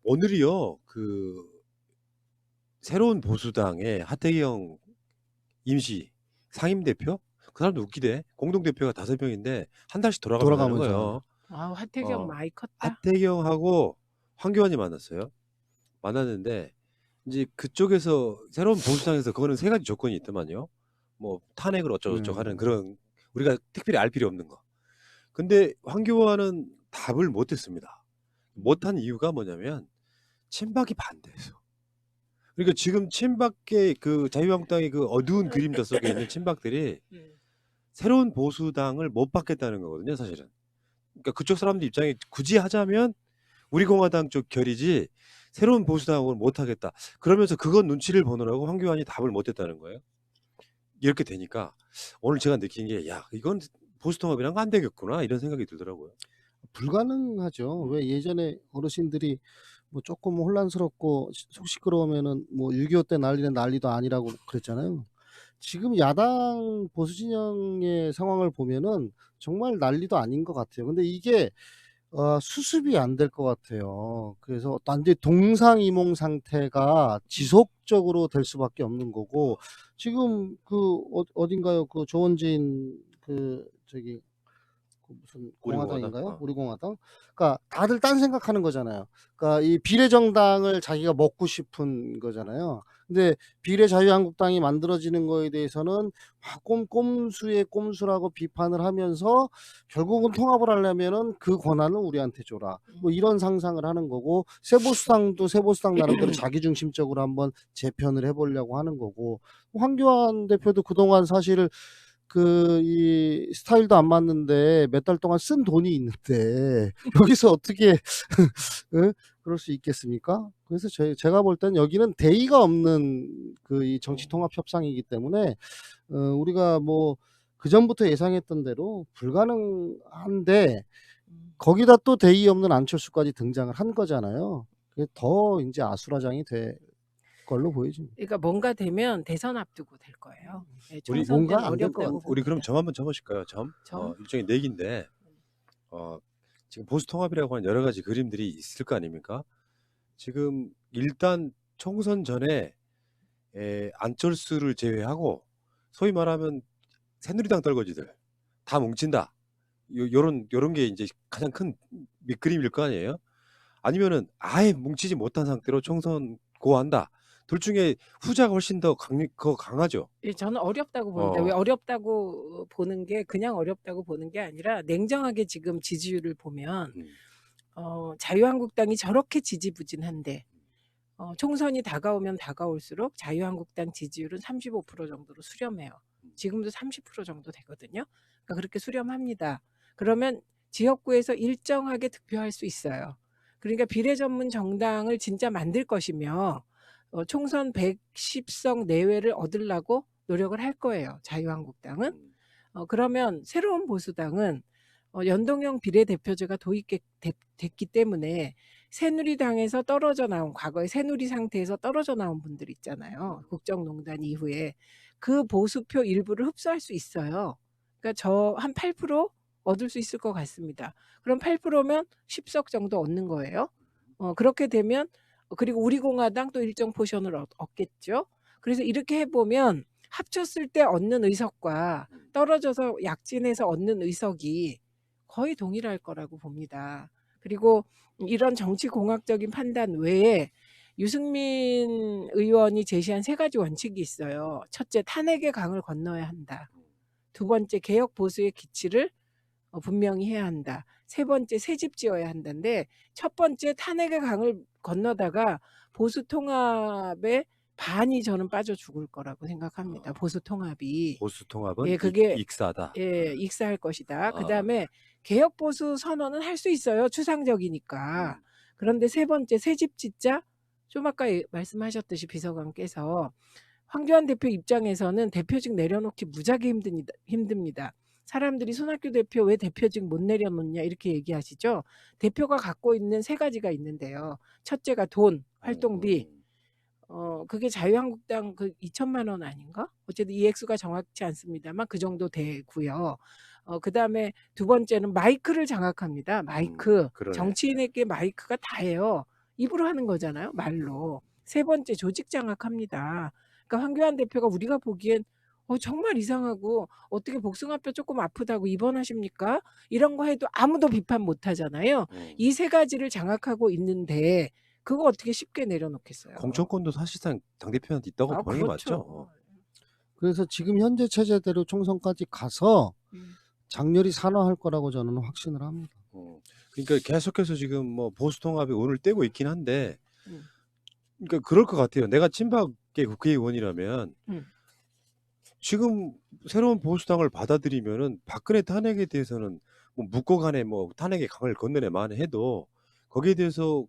오늘이요. 새로운 보수당의 하태경 임시 상임대표? 그 사람도 웃기대. 공동대표가 5명인데 한 달씩 돌아가면서 하는 돌아가면서. 거예요. 하태경 어. 많이 컸다. 하태경하고 황교안이 만났어요. 만났는데 이제 그쪽에서 새로운 보수당에서 그거는 3가지 조건이 있더만요. 뭐 탄핵을 어쩌고저쩌고 하는 그런 우리가 특별히 알 필요 없는 거. 근데 황교안은 답을 못 했습니다. 못한 이유가 뭐냐면 친박이 반대해서. 그러니까 지금 친박계 자유한국당의 어두운 그림자 속에 있는 친박들이 새로운 보수당을 못 받겠다는 거거든요, 사실은. 그러니까 그쪽 사람들 입장에 굳이 하자면 우리공화당 쪽 결이지 새로운 보수당을 못 하겠다. 그러면서 그건 눈치를 보느라고 황교안이 답을 못 했다는 거예요. 이렇게 되니까 오늘 제가 느낀 게 야, 이건 보수통합이란 거 안 되겠구나 이런 생각이 들더라고요. 불가능하죠. 왜 예전에 어르신들이 뭐 조금 혼란스럽고 속 시끄러우면은 뭐 6.25 때 난리는 난리도 아니라고 그랬잖아요. 지금 야당 보수 진영의 상황을 보면은 정말 난리도 아닌 것 같아요. 근데 이게 수습이 안 될 것 같아요. 그래서 완전히 동상이몽 상태가 지속적으로 될 수밖에 없는 거고, 지금 어딘가요? 조원진 무슨 우리공화당. 공화당인가요? 우리공화당? 그러니까 다들 딴 생각하는 거잖아요. 그러니까 이 비례정당을 자기가 먹고 싶은 거잖아요. 근데 비례자유한국당이 만들어지는 거에 대해서는 꼼수의 꼼수라고 비판을 하면서 결국은 통합을 하려면은 그 권한을 우리한테 줘라. 뭐 이런 상상을 하는 거고, 세보수당도 세보수당 나름대로 자기중심적으로 한번 재편을 해보려고 하는 거고, 황교안 대표도 그동안 사실 이 스타일도 안 맞는데 몇 달 동안 쓴 돈이 있는데 여기서 어떻게 그럴 수 있겠습니까? 그래서 제가 볼 땐 여기는 대의가 없는 이 정치 통합 협상이기 때문에 우리가 뭐 그전부터 예상했던 대로 불가능한데, 거기다 또 대의 없는 안철수까지 등장을 한 거잖아요. 그게 더 이제 아수라장이 될 걸로 보여집니다. 그러니까 뭔가 되면 대선 앞두고 될 거예요. 네, 우리 총선 때는 뭔가 안 될 것 어렵다고 같아요. 우리 그럼 봅니다. 점 한번 쳐보실까요? 일종의 내기인데 지금 보수통합이라고 하는 여러 가지 그림들이 있을 거 아닙니까? 지금 일단 총선 전에 안철수를 제외하고 소위 말하면 새누리당 떨거지들 다 뭉친다. 요런 게 이제 가장 큰 밑그림일 거 아니에요? 아니면은 아예 뭉치지 못한 상태로 총선 고한다. 둘 중에 후자가 훨씬 더 강하죠. 예, 저는 어렵다고 봅니다. 왜 어렵다고 보는 게 그냥 어렵다고 보는 게 아니라 냉정하게 지금 지지율을 보면 자유한국당이 저렇게 지지부진한데 총선이 다가오면 다가올수록 자유한국당 지지율은 35% 정도로 수렴해요. 지금도 30% 정도 되거든요. 그러니까 그렇게 수렴합니다. 그러면 지역구에서 일정하게 득표할 수 있어요. 그러니까 비례전문 정당을 진짜 만들 것이며 총선 110석 내외를 얻으려고 노력을 할 거예요. 자유한국당은. 그러면 새로운 보수당은 연동형 비례대표제가 도입됐기 때문에 새누리당에서 떨어져 나온, 과거에 새누리 상태에서 떨어져 나온 분들 있잖아요. 국정농단 이후에 그 보수표 일부를 흡수할 수 있어요. 그러니까 저 한 8% 얻을 수 있을 것 같습니다. 그럼 8%면 10석 정도 얻는 거예요. 그렇게 되면 그리고 우리공화당 또 일정 포션을 얻겠죠. 그래서 이렇게 해보면 합쳤을 때 얻는 의석과 떨어져서 약진해서 얻는 의석이 거의 동일할 거라고 봅니다. 그리고 이런 정치공학적인 판단 외에 유승민 의원이 제시한 3가지 원칙이 있어요. 첫째, 탄핵의 강을 건너야 한다. 두 번째, 개혁 보수의 기치를 분명히 해야 한다. 세 번째, 새집 지어야 한다인데, 첫 번째 탄핵의 강을 건너다가 보수 통합에 반이 저는 빠져 죽을 거라고 생각합니다. 보수 통합이. 보수 통합은 예, 그게 익사다. 익사할 것이다. 그다음에 개혁 보수 선언은 할 수 있어요. 추상적이니까. 그런데 세 번째, 새집 짓자. 좀 아까 말씀하셨듯이 비서관께서 황교안 대표 입장에서는 대표직 내려놓기 무지하게 힘듭니다. 사람들이 손학규 대표 왜 대표직 못 내려놓냐 이렇게 얘기하시죠. 대표가 갖고 있는 3가지가 있는데요. 첫째가 돈, 활동비. 그게 자유한국당 2천만 원 아닌가? 어쨌든 이 액수가 정확치 않습니다만 그 정도 되고요. 그다음에 두 번째는 마이크를 장악합니다. 마이크. 그러네. 정치인에게 마이크가 다예요. 입으로 하는 거잖아요. 말로. 세 번째 조직 장악합니다. 그러니까 황교안 대표가 우리가 보기엔 정말 이상하고 어떻게 복숭아뼈 조금 아프다고 입원하십니까? 이런 거 해도 아무도 비판 못 하잖아요. 이 세 가지를 장악하고 있는데 그거 어떻게 쉽게 내려놓겠어요? 공천권도 사실상 당대표한테 있다고 보는 게 맞죠. 그렇죠. 그래서 지금 현재 체제대로 총선까지 가서 장렬히 산화할 거라고 저는 확신을 합니다. 그러니까 계속해서 지금 뭐 보수 통합이 오늘 떼고 있긴 한데, 음. 그러니까 그럴 것 같아요. 내가 친박의 국회의원이라면 음. 지금 새로운 보수당을 받아들이면은 박근혜 탄핵에 대해서는 뭐 묻고간에 뭐 탄핵의 강을 건너내만 해도 거기에 대해서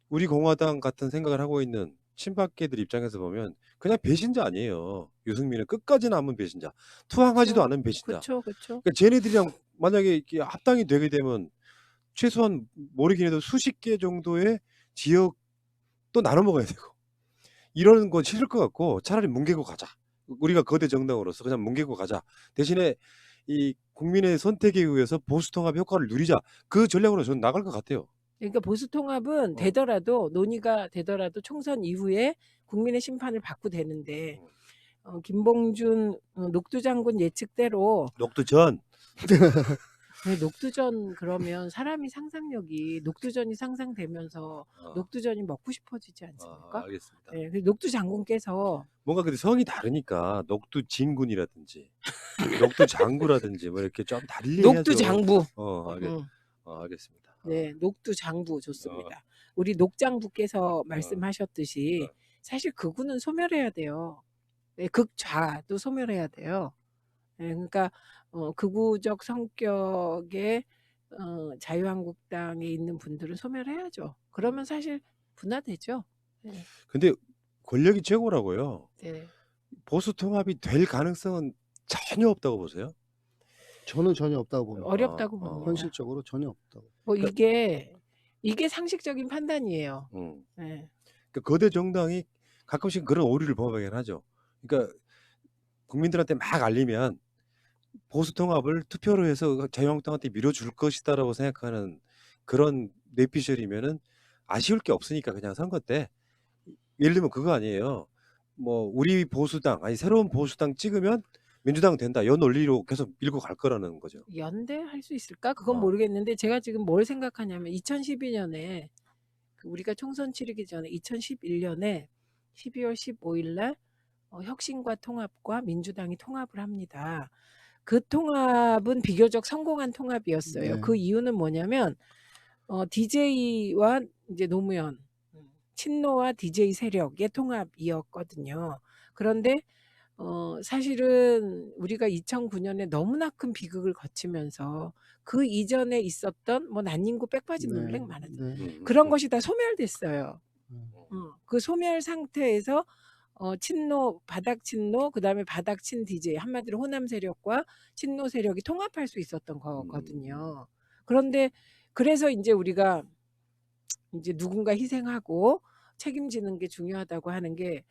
우리 공화당 같은 생각을 하고 있는 친박계들 입장에서 보면 그냥 배신자 아니에요. 유승민은 끝까지 남은 배신자, 투항하지도 않은 배신자. 그렇죠. 그러니까 쟤네들이랑 만약에 이렇게 합당이 되게 되면 최소한 모르긴 해도 수십 개 정도의 지역도 나눠 먹어야 되고, 이러는 건 싫을 것 같고 차라리 뭉개고 가자. 우리가 거대 정당으로서 그냥 뭉개고 가자. 대신에 이 국민의 선택에 의해서 보수 통합 효과를 누리자. 그 전략으로 저는 나갈 것 같아요. 그러니까 보수 통합은 되더라도 논의가 되더라도 총선 이후에 국민의 심판을 받고 되는데 김봉준 녹두장군 예측대로 녹두전. 네, 녹두전 그러면 사람이 상상력이 녹두전이 상상되면서 녹두전이 먹고 싶어지지 않습니까? 알겠습니다. 네, 녹두장군께서 뭔가 근데 성이 다르니까 녹두진군이라든지 녹두장구라든지 뭐 이렇게 좀 달리 해야죠. 녹두장부. 알겠습니다. 네, 녹두장부 좋습니다. 우리 녹장부께서 말씀하셨듯이 사실 극우는 소멸해야 돼요. 네, 극좌도 소멸해야 돼요. 네, 그러니까 극우적 성격의 자유한국당에 있는 분들은 소멸해야죠. 그러면 사실 분화되죠. 네. 근데 권력이 최고라고요. 네. 보수 통합이 될 가능성은 전혀 없다고 보세요? 저는 전혀 없다고 봅니다. 어렵다고 봅니다. 현실적으로 전혀 없다고. 뭐 이게 상식적인 판단이에요. 네. 그러니까 거대 정당이 가끔씩 그런 오류를 범하긴 하죠. 그러니까 국민들한테 막 알리면 보수 통합을 투표로 해서 자유한국당한테 밀어줄 것이다라고 생각하는 그런 뇌피셜이면은 아쉬울 게 없으니까 그냥 선거 때 예를 들면 그거 아니에요. 뭐 우리 보수당 아니 새로운 보수당 찍으면 민주당 된다. 이 논리로 계속 밀고 갈 거라는 거죠. 연대할 수 있을까? 그건 모르겠는데 제가 지금 뭘 생각하냐면 2012년에 우리가 총선 치르기 전에 2011년에 12월 15일 날 혁신과 통합과 민주당이 통합을 합니다. 그 통합은 비교적 성공한 통합이었어요. 네. 그 이유는 뭐냐면 DJ와 이제 노무현, 친노와 DJ 세력의 통합이었거든요. 그런데 사실은 우리가 2009년에 너무나 큰 비극을 거치면서 그 이전에 있었던 뭐 난닝구 빽빠진 네. 논란 많았어요. 네. 그런 것이 다 소멸됐어요. 그 소멸 상태에서 친노, 바닥 친노, 그다음에 바닥 친 DJ, 한마디로 호남 세력과 친노 세력이 통합할 수 있었던 거거든요. 그런데 그래서 이제 우리가 이제 누군가 희생하고 책임지는 게 중요하다고 하는 게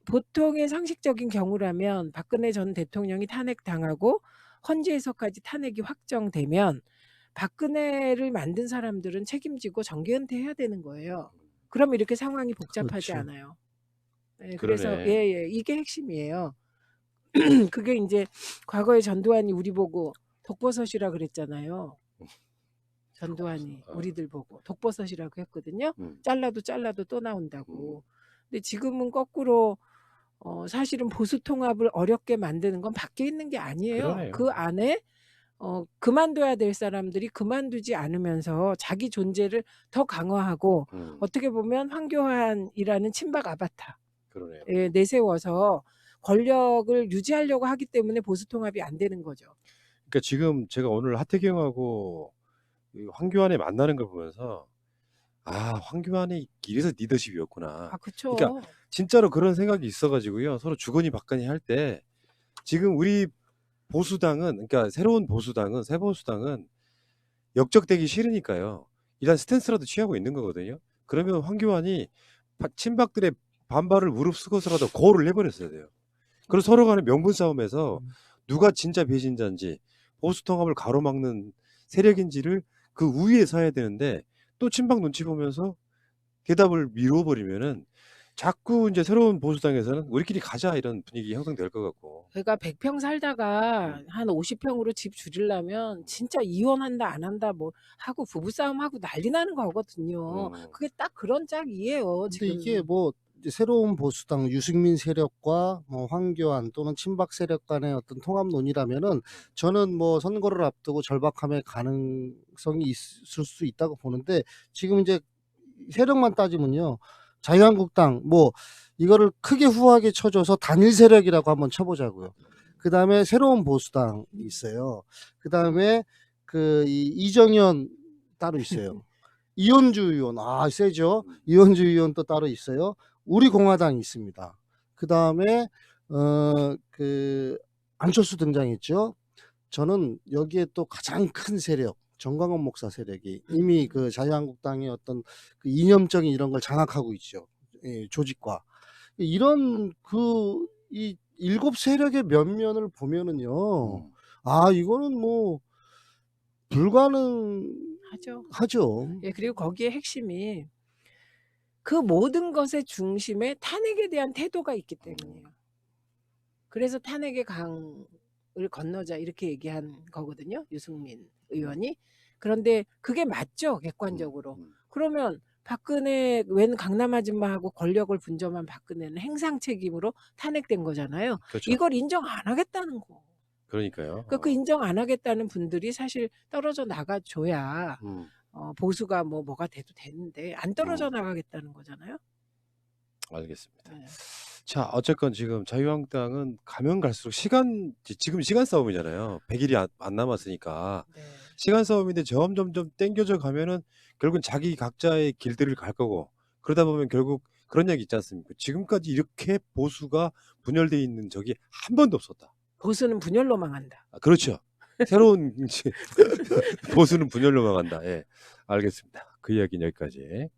보통의 상식적인 경우라면 박근혜 전 대통령이 탄핵당하고 헌재에서까지 탄핵이 확정되면 박근혜를 만든 사람들은 책임지고 정계 은퇴해야 되는 거예요. 그럼 이렇게 상황이 복잡하지 그렇죠. 않아요. 네, 그래서 그러네. 이게 핵심이에요. 그게 이제 과거에 전두환이 우리 보고 독버섯이라 그랬잖아요. 전두환이 우리들 보고 독버섯이라고 했거든요. 잘라도 또 나온다고. 근데 지금은 거꾸로 사실은 보수 통합을 어렵게 만드는 건 밖에 있는 게 아니에요. 그러네요. 그 안에 그만둬야 될 사람들이 그만두지 않으면서 자기 존재를 더 강화하고 어떻게 보면 황교안이라는 친박 아바타 그러네요. 내세워서 권력을 유지하려고 하기 때문에 보수 통합이 안 되는 거죠. 그러니까 지금 제가 오늘 하태경하고 이 황교안이 만나는 걸 보면서 황교안이 이래서 리더십이었구나. 그렇죠. 그러니까 진짜로 그런 생각이 있어가지고요. 서로 주거니 받거니 할 때 지금 우리 보수당은, 그러니까 새로운 보수당은, 새 보수당은 역적되기 싫으니까요. 일단 스탠스라도 취하고 있는 거거든요. 그러면 황교안이 친박들의 반발을 무릅쓰고서라도 고를 해버렸어야 돼요. 그리고 서로 간의 명분 싸움에서 누가 진짜 배신자인지 보수 통합을 가로막는 세력인지를 그 우위에 서야 되는데 또 친박 눈치 보면서 대답을 미루어 버리면은 자꾸 이제 새로운 보수당에서는 우리끼리 가자 이런 분위기 형성될 것 같고. 그러니까 100평 살다가 한 50평으로 집 줄이려면 진짜 이혼한다 안 한다 뭐 하고 부부싸움 하고 난리 나는 거거든요. 음. 그게 딱 그런 짝이에요, 근데 이게 지금. 뭐 이제 새로운 보수당 유승민 세력과 뭐 황교안 또는 친박 세력 간의 어떤 통합 논의라면은 저는 뭐 선거를 앞두고 절박함의 가능성이 있을 수 있다고 보는데 지금 이제 세력만 따지면요. 자유한국당 뭐 이거를 크게 후하게 쳐줘서 단일 세력이라고 한번 쳐보자고요. 그 다음에 새로운 보수당이 있어요. 그 다음에 그 이정현 따로 있어요. 이현주 의원, 세죠. 이현주 의원 또 따로 있어요. 우리 공화당이 있습니다. 그 다음에 그 안철수 등장했죠. 저는 여기에 또 가장 큰 세력, 정광훈 목사 세력이 이미 그 자유한국당의 어떤 그 이념적인 이런 걸 장악하고 있죠. 예, 조직과 이런 이 7세력의 면면을 보면은요. 이거는 뭐 하죠. 불가능하죠. 예, 그리고 거기에 핵심이 그 모든 것의 중심에 탄핵에 대한 태도가 있기 때문이에요. 그래서 탄핵의 강을 건너자 이렇게 얘기한 거거든요, 유승민 의원이. 그런데 그게 맞죠, 객관적으로. 그러면 박근혜 웬 강남 아줌마하고 권력을 분점한 박근혜는 행상 책임으로 탄핵된 거잖아요. 그렇죠. 이걸 인정 안 하겠다는 거. 그러니까요. 그러니까 그 인정 안 하겠다는 분들이 사실 떨어져 나가줘야 보수가 뭐가 돼도 되는데 안 떨어져 나가겠다는 거잖아요. 알겠습니다. 네. 자, 어쨌건 지금 자유한국당은 가면 갈수록 지금 시간 싸움이잖아요. 100일이 안 남았으니까. 네. 시간 싸움인데 점점 땡겨져 가면은 결국은 자기 각자의 길들을 갈 거고, 그러다 보면 결국 그런 얘기 있지 않습니까? 지금까지 이렇게 보수가 분열돼 있는 적이 한 번도 없었다. 보수는 분열로 망한다. 그렇죠. 새로운 보수는 분열로 망한다. 예, 알겠습니다. 그 이야기는 여기까지.